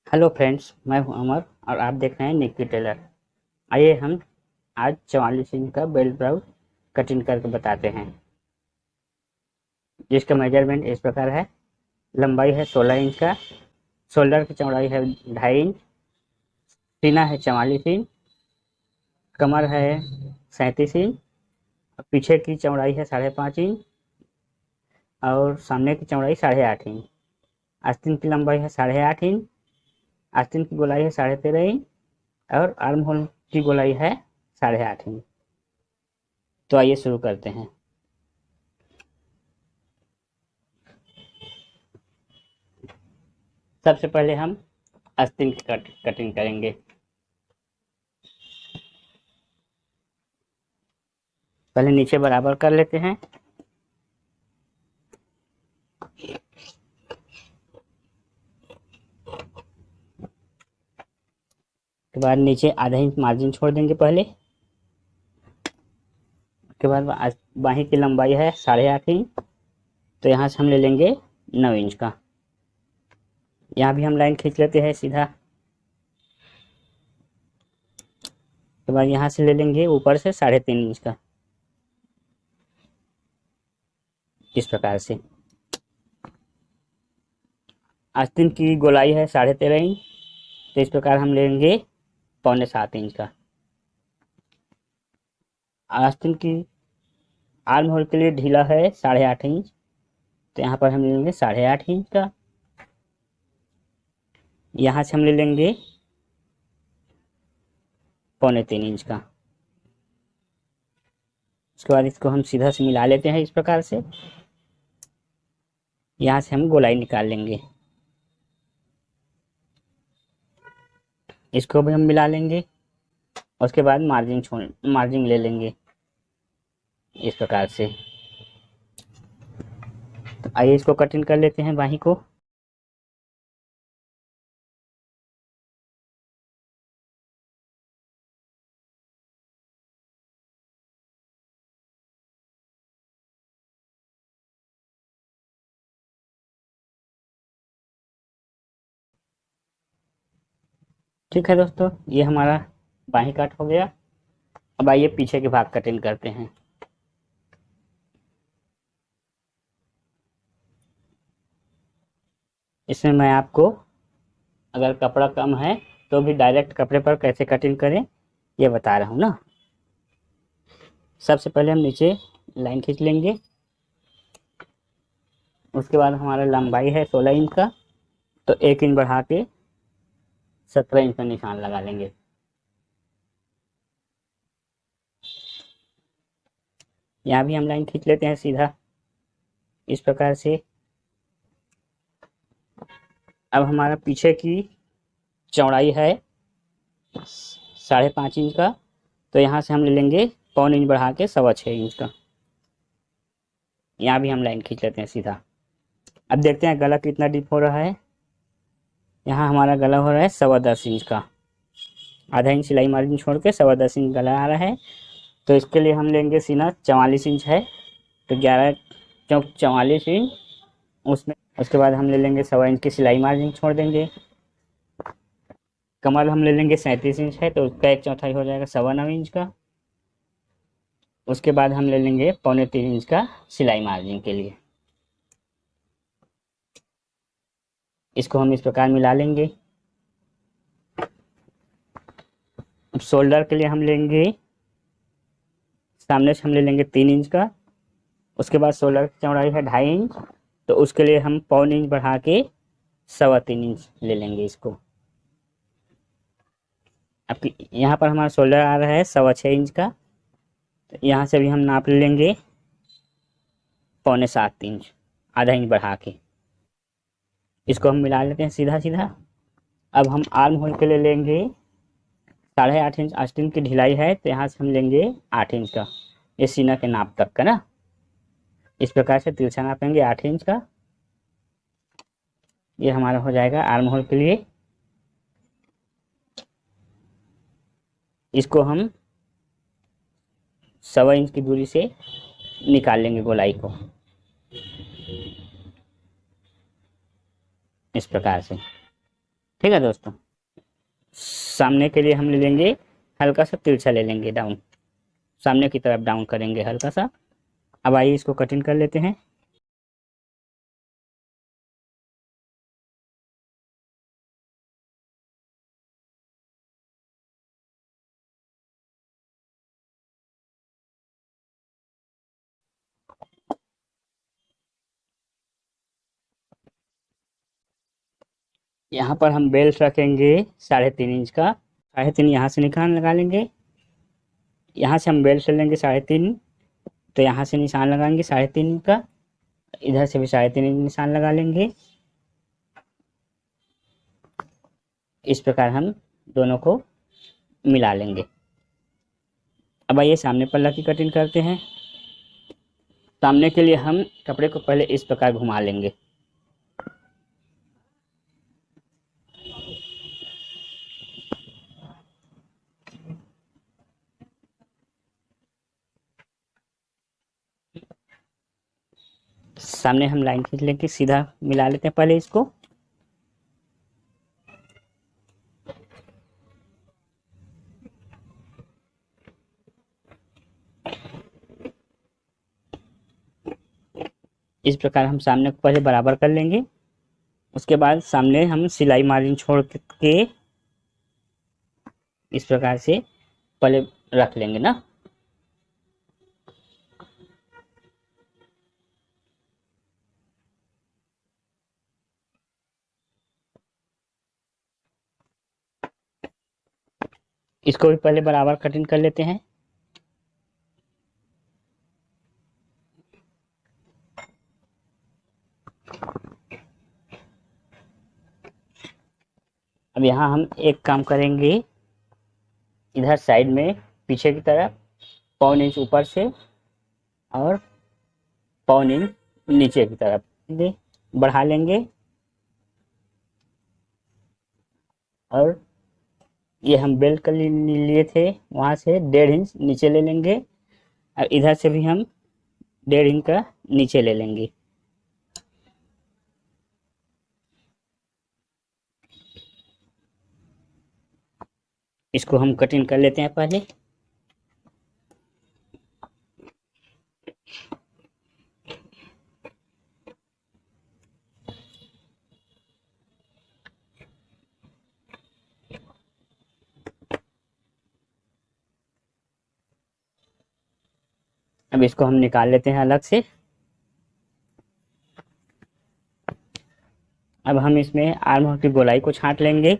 Hello friends, मैं हूं अमर और आप देख रहे हैं निक्की टेलर। आइए हम आज 44 इंच का बेल्ट ब्लाउज कटिंग करके बताते हैं, जिसका मेजरमेंट इस प्रकार है। लंबाई है 16 इंच का, शोल्डर की चौड़ाई है 2.5 इंच, सीना है 44 इंच, कमर है 37 इंच, पीछे की चौड़ाई है 5.5 इंच और सामने की चौड़ाई 8.5 इंच। आस्तीन की लंबाई है 8.5 इंच, आस्तीन की गोलाई है 13.5 इंच और आर्म होल की गोलाई है 8.5 इंच। तो आइए शुरू करते हैं। सबसे पहले हम आस्तीन की कटिंग करेंगे। पहले नीचे बराबर कर लेते हैं, के बाद नीचे आधा इंच मार्जिन छोड़ देंगे पहले। उसके बाद बाही की लंबाई है 8.5 इंच, तो यहाँ से हम ले लेंगे 9 इंच का। यहाँ भी हम लाइन खींच लेते हैं सीधा। के बाद यहाँ से ले लेंगे ऊपर से 3.5 इंच का, इस प्रकार से। आस्तीन की गोलाई है 13.5 इंच, तो इस प्रकार हम लेंगे 6.25 इंच का। आस्तीन की आर्म होल के लिए ढीला है 8.5 इंच, तो यहाँ पर हम ले लेंगे 8.5 इंच का। यहाँ से हम ले लेंगे 3.25 इंच का। उसके बाद इसको हम सीधा से मिला लेते हैं इस प्रकार से। यहाँ से हम गोलाई निकाल लेंगे, इसको भी हम मिला लेंगे। उसके बाद मार्जिन ले लेंगे इस प्रकार से। तो आइए इसको कटिंग कर लेते हैं बाही को। ठीक है दोस्तों, ये हमारा बाही कट हो गया। अब आइए पीछे के भाग कटिंग करते हैं। इसमें मैं आपको, अगर कपड़ा कम है तो भी डायरेक्ट कपड़े पर कैसे कटिंग करें ये बता रहा हूँ ना। सबसे पहले हम नीचे लाइन खींच लेंगे। उसके बाद हमारा लंबाई है 16 इंच का, तो 1 इंच बढ़ा के 17 इंच का निशान लगा लेंगे। यहाँ भी हम लाइन खींच लेते हैं सीधा इस प्रकार से। अब हमारा पीछे की चौड़ाई है 5.5 इंच का, तो यहाँ से हम ले लेंगे 1.25 इंच बढ़ा के 6.25 इंच का। यहाँ भी हम लाइन खींच लेते हैं सीधा। अब देखते हैं गला कितना डीप हो रहा है। यहाँ हमारा गला हो रहा है 10.25 इंच का। आधा इंच सिलाई मार्जिन छोड़ के 10.25 इंच गला आ रहा है। तो इसके लिए हम लेंगे सीना 44 इंच है, तो 11 चौक 44 इंच। उसमें उसके बाद हम ले लेंगे 1.25 इंच की सिलाई मार्जिन छोड़ देंगे। कमर हम ले लेंगे 37 इंच है, तो उसका 1/4 हो जाएगा 9.25 इंच का। उसके बाद हम ले लेंगे 3.25 इंच का सिलाई मार्जिन के लिए। इसको हम इस प्रकार मिला लेंगे। अब शोल्डर के लिए हम लेंगे, सामने से हम ले लेंगे 3 इंच का। उसके बाद शोल्डर की चौड़ाई है 2.5 इंच, तो उसके लिए हम 1.25 इंच बढ़ा के 3.25 इंच ले लेंगे इसको। अब यहाँ पर हमारा शोल्डर आ रहा है 6.25 इंच का, तो यहाँ से भी हम नाप ले लेंगे 6.75 इंच, आधा इंच बढ़ा के। इसको हम मिला लेते हैं सीधा सीधा। अब हम आर्म होल के लिए लेंगे 8.5 इंच। आस्तीन की ढिलाई है, तो यहाँ से हम लेंगे 8 इंच का, ये सीना के नाप तक का ना। इस प्रकार से तिरछा नापेंगे 8 इंच का। ये हमारा हो जाएगा आर्म होल के लिए। इसको हम 1.25 इंच की दूरी से निकाल लेंगे गोलाई को इस प्रकार से। ठीक है दोस्तों। सामने के लिए हम ले लेंगे हल्का सा तिरछा ले लेंगे, डाउन, सामने की तरफ डाउन करेंगे हल्का सा। अब आइए इसको कटिंग कर लेते हैं। यहाँ पर हम बेल्ट रखेंगे 3.5 इंच का, 3.5 यहाँ से निशान लगा लेंगे। यहाँ से हम बेल्ट ले लेंगे 3.5, तो यहाँ से निशान लगाएंगे 3.5 का, इधर से भी 3.5 निशान लगा लेंगे। इस प्रकार हम दोनों को मिला लेंगे। अब आइए सामने पल्ला की कटिंग करते हैं। सामने के लिए हम कपड़े को पहले इस प्रकार घुमा लेंगे। सामने हम लाइन खींच लेके सीधा मिला लेते हैं पहले इसको। इस प्रकार हम सामने को पहले बराबर कर लेंगे। उसके बाद सामने हम सिलाई मार्जिन छोड़ के इस प्रकार से पहले रख लेंगे ना। इसको भी पहले बराबर कटिंग कर लेते हैं। अब यहाँ हम एक काम करेंगे, इधर साइड में पीछे की तरफ 1.25 इंच ऊपर से और 1.25 इंच नीचे की तरफ बढ़ा लेंगे। और ये हम बेल्ट कर लिए थे, वहाँ से 1.5 इंच नीचे ले लेंगे और इधर से भी हम 1.5 इंच का नीचे ले लेंगे। इसको हम कटिंग कर लेते हैं पहले। अब इसको हम निकाल लेते हैं अलग से। अब हम इसमें आर्म होल की गोलाई को छांट लेंगे,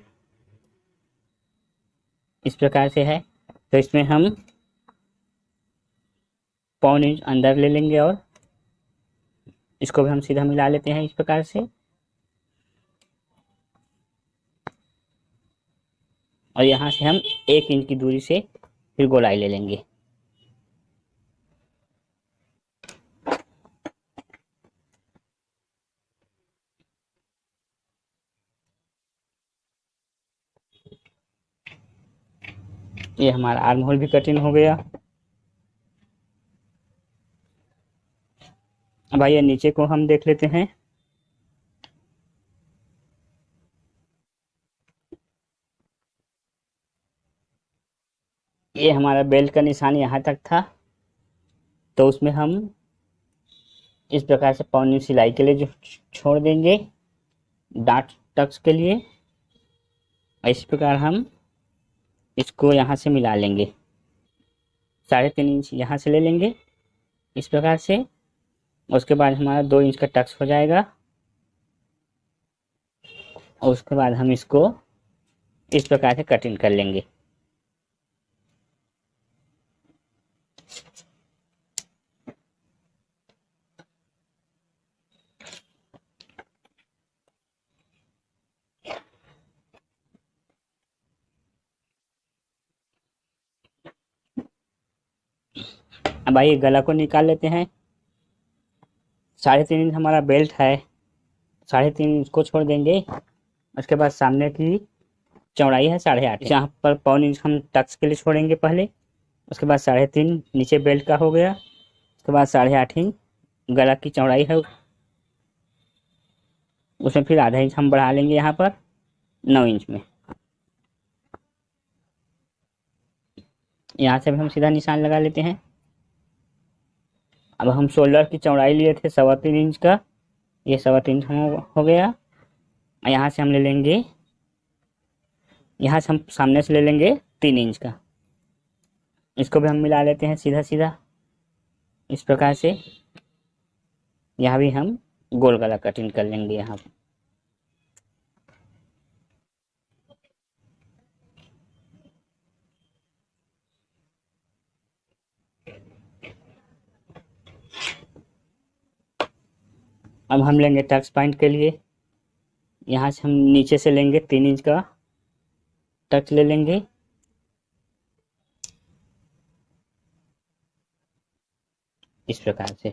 इस प्रकार से है। तो इसमें हम 1.25 इंच अंदर ले लेंगे और इसको भी हम सीधा मिला लेते हैं इस प्रकार से। और यहाँ से हम 1 इंच की दूरी से फिर गोलाई ले लेंगे। ये हमारा आर्म होल भी कटिंग हो गया। अब आइए नीचे को हम देख लेते हैं। ये हमारा बेल्ट का निशान यहाँ तक था, तो उसमें हम इस प्रकार से 1.25 इंच सिलाई के लिए जो छोड़ देंगे डाट टक्स के लिए। इस प्रकार हम इसको यहाँ से मिला लेंगे, 3.5 इंच यहाँ से ले लेंगे इस प्रकार से। उसके बाद हमारा 2 इंच का टक्स हो जाएगा और उसके बाद हम इसको इस प्रकार से कटिंग कर लेंगे। अब आइए गला को निकाल लेते हैं। 3.5 इंच हमारा बेल्ट है, 3.5 इंच को छोड़ देंगे। उसके बाद सामने की चौड़ाई है 8.5, जहाँ पर 1.25 इंच हम टक्स के लिए छोड़ेंगे पहले। उसके बाद 3.5 नीचे बेल्ट का हो गया। उसके बाद 8.5 इंच गला की चौड़ाई है, उसमें फिर ½ इंच हम बढ़ा लेंगे यहाँ पर। 9 इंच में। यहाँ से भी हम सीधा निशान लगा लेते हैं। अब हम शोल्डर की चौड़ाई लिए थे 3.25 इंच का, ये 3.25 इंच हो गया। यहाँ से हम ले लेंगे, यहाँ से हम सामने से ले लेंगे 3 इंच का, इसको भी हम मिला लेते हैं सीधा सीधा इस प्रकार से। यहाँ भी हम गोल गला कटिंग कर लेंगे यहाँ पर। अब हम लेंगे टक्स पॉइंट के लिए, यहाँ से हम नीचे से लेंगे 3 इंच का टक्स ले लेंगे। इस प्रकार से।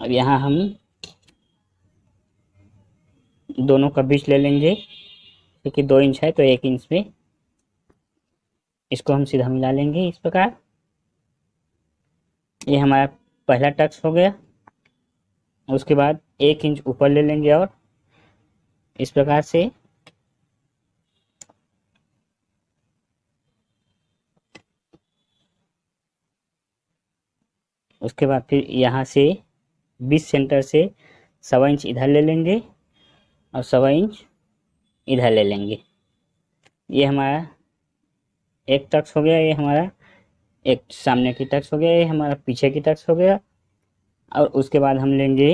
अब यहाँ हम दोनों का बीच ले लेंगे, क्योंकि 2 इंच है तो 1 इंच में इसको हम सीधा मिला लेंगे इस प्रकार। ये हमारा पहला टक्स हो गया। उसके बाद 1 इंच ऊपर ले लेंगे और इस प्रकार से उसके बाद फिर यहाँ से 20 सेंटर से 1.25 इंच इधर ले लेंगे और 1.25 इंच इधर ले लेंगे। ये हमारा एक टक्स हो गया, ये हमारा एक सामने की टक्स हो गया, ये हमारा पीछे की टक्स हो गया। और उसके बाद हम लेंगे,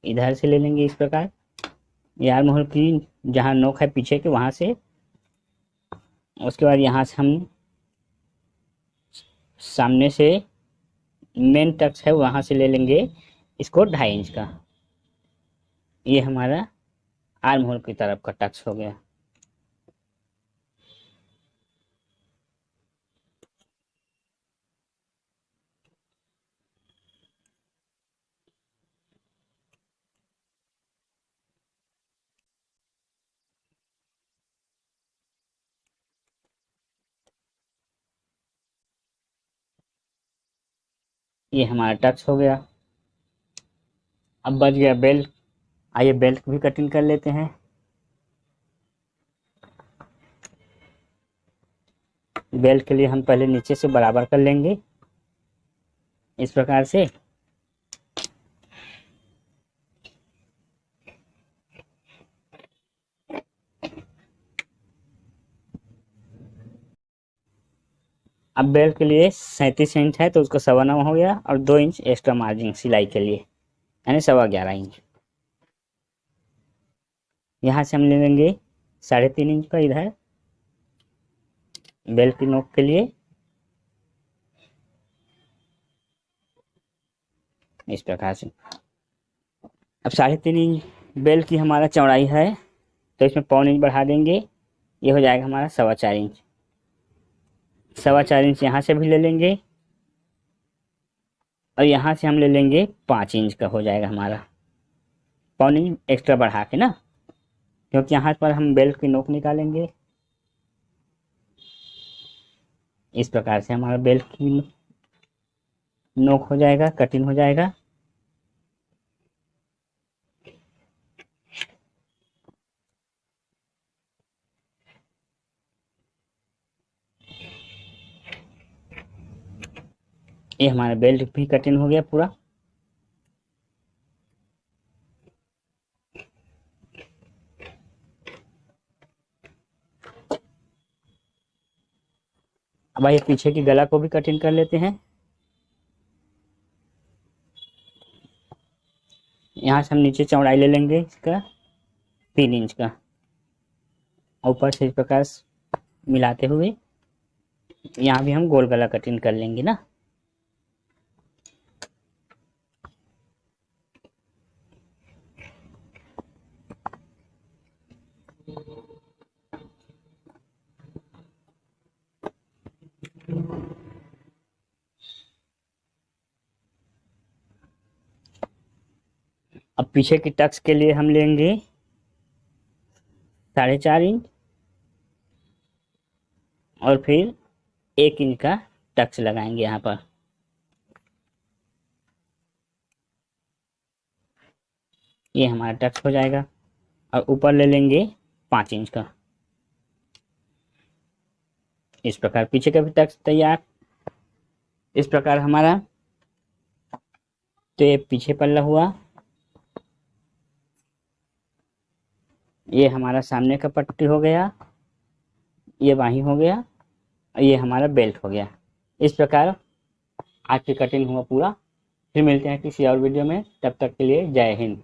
इधर से ले लेंगे इस प्रकार, ये आर्म होल की जहाँ नोक है पीछे के वहाँ से। उसके बाद यहाँ से हम सामने से मेन टक्स है वहाँ से ले लेंगे इसको 2.5 इंच का। ये हमारा आर्म होल की तरफ का टक्स हो गया। ये हमारा टक्स हो गया। अब बच गया बेल्ट। आइए बेल्ट भी कटिंग कर लेते हैं। बेल्ट के लिए हम पहले नीचे से बराबर कर लेंगे इस प्रकार से। अब बेल्ट के लिए 37 इंच है तो उसका 9.25 हो गया और 2 इंच एक्स्ट्रा मार्जिन सिलाई के लिए, यानी 11.25 इंच। यहाँ से हम ले लेंगे 3.5 इंच का इधर बेल्ट की नोक के लिए इस प्रकार से। अब 3.5 इंच बेल्ट की हमारा चौड़ाई है तो इसमें 0.25 इंच बढ़ा देंगे, ये हो जाएगा हमारा 4.25 इंच। 4.25 इंच यहाँ से भी ले लेंगे और यहाँ से हम ले लेंगे 5 इंच का, हो जाएगा हमारा 0.25 इंच एक्स्ट्रा बढ़ा के ना, क्योंकि यहाँ पर हम बेल्ट की नोक निकालेंगे। इस प्रकार से हमारा बेल्ट की नोक हो जाएगा, कटिंग हो जाएगा। ये हमारा बेल्ट भी कटिंग हो गया पूरा। अब आइए पीछे की गला को भी कटिंग कर लेते हैं। यहाँ से हम नीचे चौड़ाई ले लेंगे इसका 3 इंच का, ऊपर से इस प्रकार मिलाते हुए यहाँ भी हम गोल गला कटिंग कर लेंगे ना। अब पीछे की टक्स के लिए हम लेंगे 4.5 इंच और फिर 1 इंच का टक्स लगाएंगे यहाँ पर। ये हमारा टक्स हो जाएगा। और ऊपर ले लेंगे 5 इंच का। इस प्रकार पीछे का भी टक्स तैयार। इस प्रकार हमारा तो ये पीछे पल्ला हुआ, ये हमारा सामने का पट्टी हो गया, ये बाही हो गया, और ये हमारा बेल्ट हो गया। इस प्रकार आज की कटिंग हुआ पूरा। फिर मिलते हैं किसी और वीडियो में, तब तक के लिए जय हिंद।